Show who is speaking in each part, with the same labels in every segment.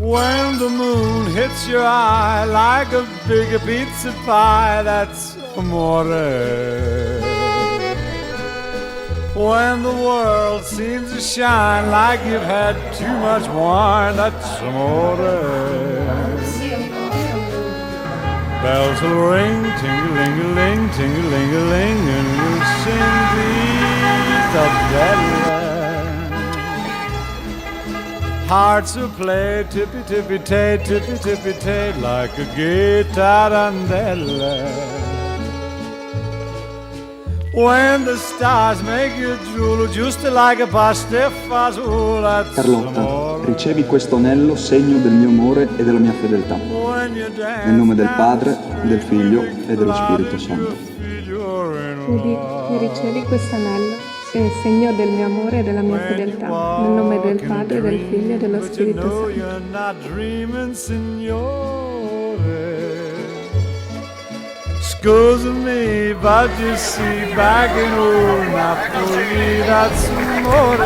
Speaker 1: When the moon hits your eye like a big pizza pie, that's amore. When the world seems to shine like you've had too much wine, that's amore. Bells will ring, ting-a-ling-a-ling, ting-a-ling-a-ling, and we'll sing Vita Bella. Hearts will play tippy-tippy-tay, tippy-tippy-tay, like a gay tarantella. When the stars make you drool, just like a pastifazola.
Speaker 2: Carlotta, ricevi questo anello, segno del mio amore e della mia fedeltà. Nel nome del Padre, del Figlio e dello Spirito Santo.
Speaker 3: Tu ricevi questo anello, segno del mio amore e della mia fedeltà. Nel nome del Padre, del Figlio e dello Spirito Santo.
Speaker 1: Scusami, but you see, back in old Napoli, that's amore.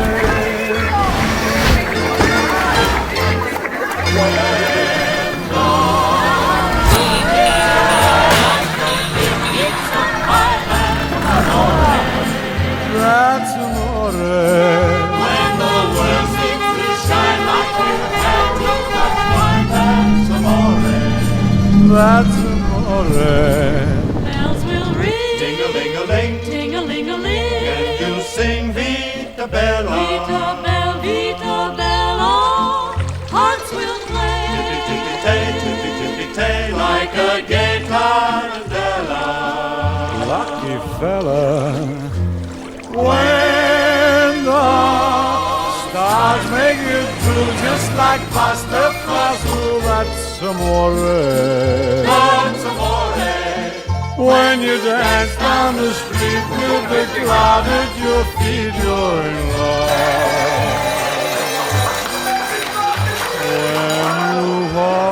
Speaker 1: That's amore.
Speaker 4: When the world seems to shine like you've had too much wine, that's amore.
Speaker 1: That's amore.
Speaker 4: Ting-a-ling-a-ling,
Speaker 5: Ting-a-ling-a-ling,
Speaker 4: and you sing Vita Bella.
Speaker 5: Vita Bella, Vita Bella, hearts will play.
Speaker 4: Tippy-tippy-tay, tippy-tippy-tay, like a gay tarantella.
Speaker 1: Lucky fella. When the stars make you drool just like pasta fazool, that's amore.
Speaker 4: That's amore.
Speaker 1: When you dance down the street with the crowd at your feet, you're in love. When you walk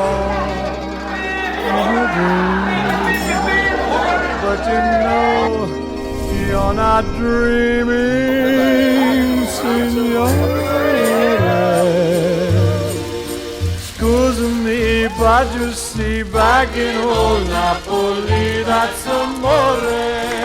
Speaker 1: in a dream, but you know you're not dreaming, signore. Scusami, but you see, back in old Napoli, that's amore.